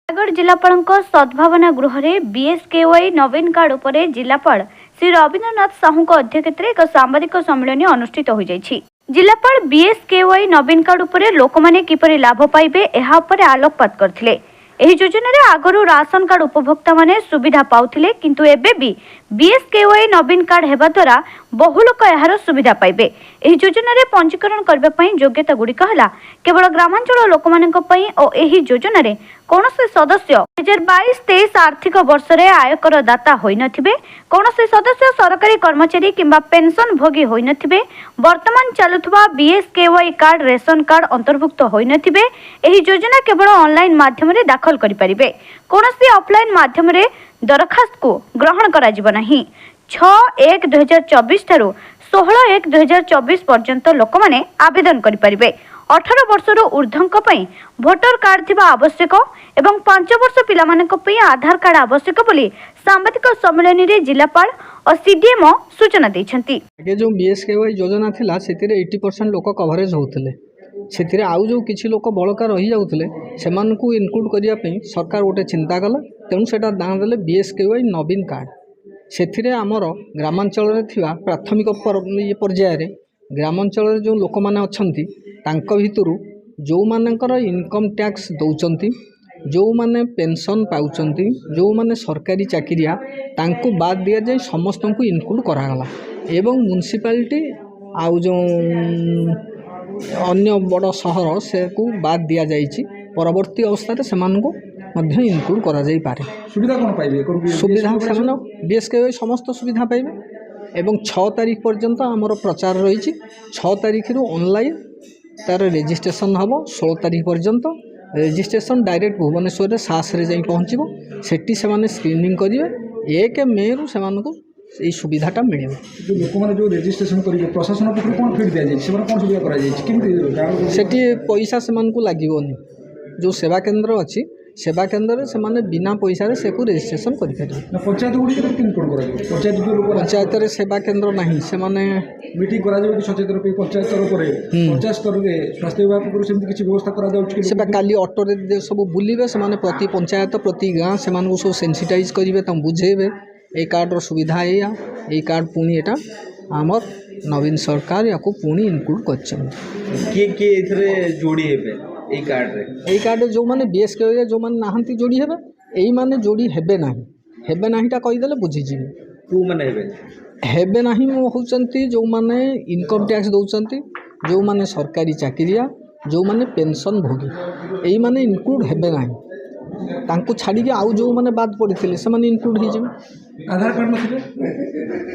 नयागढ़ जिलापाल सद्भावना गृह में बीएसकेवाई नवीन कार्ड उपर जिलापाल श्री रवीन्द्रनाथ साहू अध्यक्षतार एक सांबादिक सम्मेलन अनुष्ठित हो जायछि। जिलापाल बीएसकेवाई नवीन कार्ड उपर लोक माने किपरि लाभ पाइबे एहा उपर आलोकपात करथिले। एही योजनारे आगरु राशन कार्ड उपभोक्ता माने सुविधा पाउथिले, किंतु एबे भी बीएसकेवाई नवीन कार्ड हेबा द्वारा बहु लोक एहार सुविधा पाइबे। एही योजनारे पंजीकरण करबा पई योग्यता गुड़िक हला केवल ग्रामांचल लोक मानक पई ओ एही योजनारे कौनसी सदस्य 2022-23 आर्थिक वर्ष रे आयकर दाता होई नथिबे, कौनसी सदस्य सरकारी कर्मचारी किंबा पेंशन भोगी होई नथिबे, वर्तमान चालुथबा बीएसकेवाई कार्ड रेशन कार्ड अंतर्भुक्त होई नथिबे। एही योजना केवल ऑनलाइन माध्यम रे दाखल करि परिबे। कौनसी ऑफलाइन माध्यम रे दरखास्त को ग्रहण करा जिवो नाही। 6/1/2024 ठारू 16/1/2024 पर्यंत लोक माने आवेदन करि परिबे। 18 वर्षर ऊर्ध्वक पई भोटर कार्ड थिबा आवश्यक एवं 5 वर्ष पिला मानक पई आधार कार्ड आवश्यक बोली सांबादिक सम्मेलन रे जिलापाल और सीडीएमओ सूचना दैछंती। आगे जो बीएसकेवाई योजना थिला सेतिरे 80% लोक कवरेज होउतले, सेतिरे आउ जो किछि लोक बळका रहि जाउतले सेमानकु इनक्लूड करिया पई सरकार गोटे चिंता कला। तेणु सेटा दान देले बीएसकेवाई नवीन कार्ड। सेतिरे हमर ग्रामांचल रे थिबा प्राथमिक पर्याय रे ग्रामांचल जो लोक माने अछंती तांको भितरु जो मानकर इनकम टैक्स दौचंती, जो माने पेंशन पाउचंती, जो माने सरकारी चाकरिया तांको बाद दिया जाए समस्त को इनक्लूड करागला। एवं म्युनिसिपालिटी आउ जो अन्य बड़ सहर से को बाद दिया जाइछि। परवर्ती अवस्था से मध्य इनक्लूड करा जाई पारे। सुविधा कौन पाइबे? सुविधा से बीएसकेवाई समस्त सुविधा पाइबे। एवं 6 तारीख पर्यंत आमर प्रचार रही। 6 तारीख रु ऑनलाइन तार रेजिस्ट्रेशन हम। 16 तारीख पर्यंत रेजिस्ट्रेशन डायरेक्ट भुवनेश्वर रे सास रे जाई पहुँचबो। सेठी से माने स्क्रीनिंग करिवे। 1 मे रु सेमानकु এই সুবিধাটা মিলিবে। जो लोक माने जो रेजिस्ट्रेशन करिवे प्रशासन पक्ष कोन फीड दिया जाय से कोन सुविधा करा जाय किंतु सेठी पैसा सेमानकु लागिवोनी। जो सेवा केंद्र अछि सेवा केंद्र रे सेमाने बिना पैसा रे सेकु रेजिस्ट्रेशन करि परिबे। पंचायत गुडी के किन कोन करा जाय पंचायत जो लोक पंचायत रे सेवा केंद्र नाही सेमाने मीटिंग करा जाय कि सचेतन पे पंचायत स्तर पर पंचायत स्तर रे स्वास्थ्य विभाग को सेमति किछि व्यवस्था करा जाउछ कि सेबा काली ऑटो रे सब बुलिबे सेमाने प्रति पंचायत प्रति गां सेमानकु सब सेंसिटाइज करिवे तम बुझेबे ए कार्ड सुविधा या ए कार्ड पुणी एटा आमर नवीन सरकार या पुणी इनक्लूड के एथरे जोड़ी हेबे ए कार्ड रे ए कार्ड जो माने बीएसकेवाई जो माने नाहंती जोड़ी हेबे एई माने जोड़ी हेबे नाहीटा कहि देले बुझि जिवे। तू माने हेबे नाही मो होचंती जो माने इनकम टैक्स दउचंती, जो माने सरकारी चाकरिया, जो माने पेंशन भोगी एई माने इनक्लूड हेबे नाही। तांको छाड़ी के आउ जो माने बाद पड़िथिले से माने इनक्लूड हो जिवे। आधार कार्ड नथिबे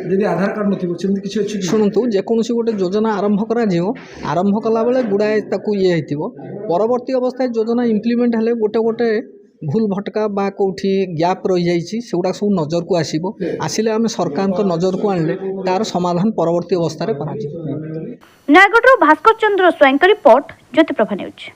यदि आधार कार्ड नथिबो सेमति किछि अछि शुणु जे कोनोसी गोटे योजना आरंभ करा जिवो आरंभ कला बेले गुडाए ताकू ये हेतिबो परवर्ती अवस्था योजना इम्प्लीमेंट हेले गोटे गोटे भूल भटका बा कोठी गैप रही जाइछि सेउडा सब नजर को आसीबो। आसिले आमे सरकार को नजर को आनले तार समाधान परवर्ती अवस्था रे करा जिवो। नयागढ़ भास्कर चंद्र स्वयं रिपोर्ट ज्योतिप्रभा न्यूज।